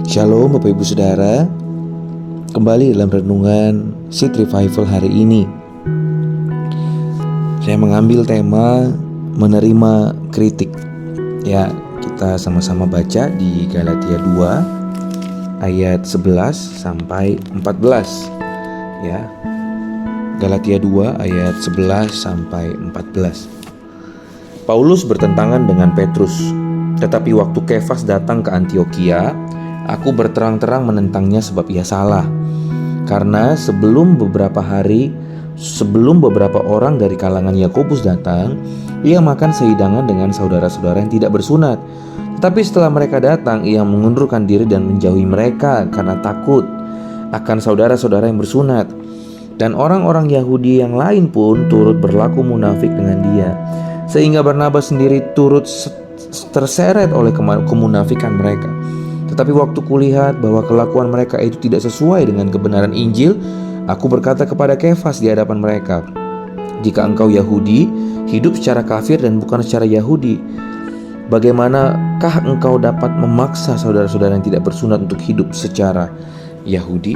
Shalom Bapak Ibu Saudara. Kembali dalam renungan Seed Revival hari ini. Saya mengambil tema menerima kritik. Ya, kita sama-sama baca di Galatia 2 ayat 11 sampai 14. Ya. Galatia 2 ayat 11 sampai 14. Paulus bertentangan dengan Petrus. Tetapi waktu Kefas datang ke Antiokhia, aku berterang-terang menentangnya sebab ia salah. Karena sebelum beberapa orang dari kalangan Yakobus datang, ia makan sehidangan dengan saudara-saudara yang tidak bersunat. Tetapi setelah mereka datang, ia mengundurkan diri dan menjauhi mereka karena takut akan saudara-saudara yang bersunat. Dan orang-orang Yahudi yang lain pun turut berlaku munafik dengan dia, sehingga Barnabas sendiri turut terseret oleh kemunafikan mereka. Tetapi waktu kulihat bahwa kelakuan mereka itu tidak sesuai dengan kebenaran Injil, aku berkata kepada Kefas di hadapan mereka, jika engkau Yahudi, hidup secara kafir dan bukan secara Yahudi, bagaimanakah engkau dapat memaksa saudara-saudara yang tidak bersunat untuk hidup secara Yahudi?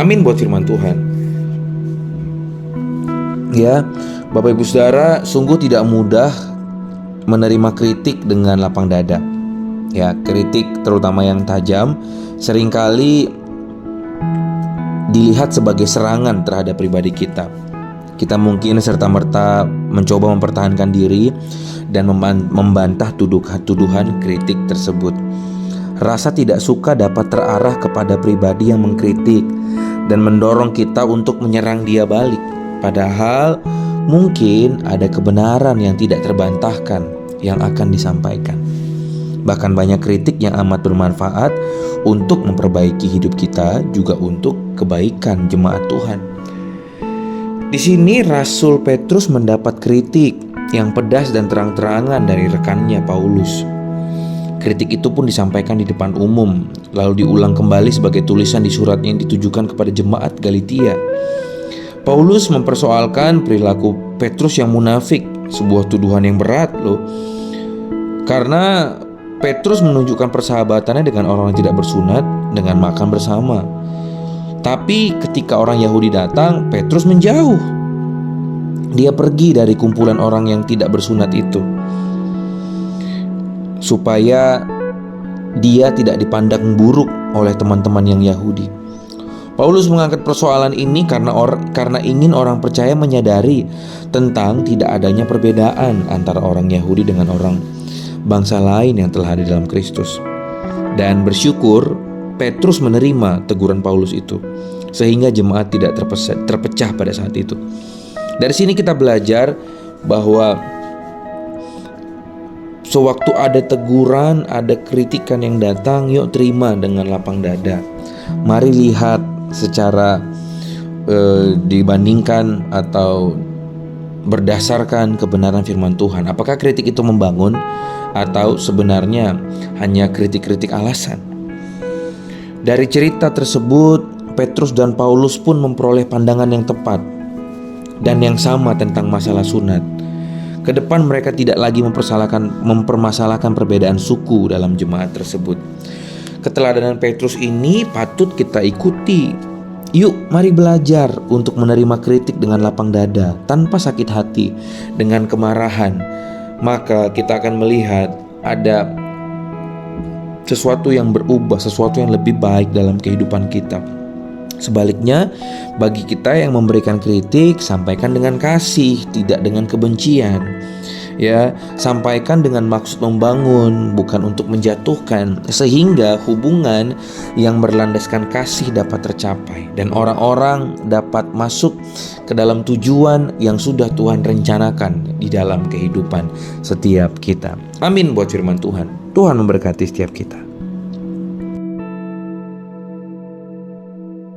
Amin buat firman Tuhan. Ya, Bapak Ibu Saudara, sungguh tidak mudah menerima kritik dengan lapang dada. Ya, kritik terutama yang tajam seringkali dilihat sebagai serangan terhadap pribadi kita. Kita mungkin serta-merta mencoba mempertahankan diri dan membantah tuduhan kritik tersebut. Rasa tidak suka dapat terarah kepada pribadi yang mengkritik dan mendorong kita untuk menyerang dia balik. Padahal mungkin ada kebenaran yang tidak terbantahkan yang akan disampaikan. Bahkan banyak kritik yang amat bermanfaat untuk memperbaiki hidup kita, juga untuk kebaikan jemaat Tuhan. Di sini Rasul Petrus mendapat kritik yang pedas dan terang-terangan dari rekannya Paulus. Kritik itu pun disampaikan di depan umum, lalu diulang kembali sebagai tulisan di suratnya yang ditujukan kepada jemaat Galatia. Paulus mempersoalkan perilaku Petrus yang munafik, sebuah tuduhan yang berat loh. Karena Petrus menunjukkan persahabatannya dengan orang yang tidak bersunat dengan makan bersama. Tapi ketika orang Yahudi datang, Petrus menjauh. Dia pergi dari kumpulan orang yang tidak bersunat itu, supaya dia tidak dipandang buruk oleh teman-teman yang Yahudi. Paulus mengangkat persoalan ini karena ingin orang percaya menyadari tentang tidak adanya perbedaan antara orang Yahudi dengan orang bangsa lain yang telah ada dalam Kristus. Dan bersyukur Petrus menerima teguran Paulus itu, sehingga jemaat tidak terpecah pada saat itu. Dari sini kita belajar bahwa sewaktu ada teguran, ada kritikan yang datang, yuk terima dengan lapang dada. Mari lihat secara dibandingkan atau berdasarkan kebenaran firman Tuhan. Apakah kritik itu membangun atau sebenarnya hanya kritik-kritik alasan? Dari cerita tersebut, Petrus dan Paulus pun memperoleh pandangan yang tepat dan yang sama tentang masalah sunat. Kedepan mereka tidak lagi mempermasalahkan perbedaan suku dalam jemaat tersebut. Keteladanan Petrus ini patut kita ikuti. Yuk, mari belajar untuk menerima kritik dengan lapang dada, tanpa sakit hati, dengan kemarahan. Maka kita akan melihat ada sesuatu yang berubah, sesuatu yang lebih baik dalam kehidupan kita. Sebaliknya, bagi kita yang memberikan kritik, sampaikan dengan kasih, tidak dengan kebencian. Ya, sampaikan dengan maksud membangun, bukan untuk menjatuhkan, sehingga hubungan yang berlandaskan kasih dapat tercapai dan orang-orang dapat masuk ke dalam tujuan yang sudah Tuhan rencanakan di dalam kehidupan setiap kita. Amin buat firman Tuhan. Tuhan memberkati setiap kita.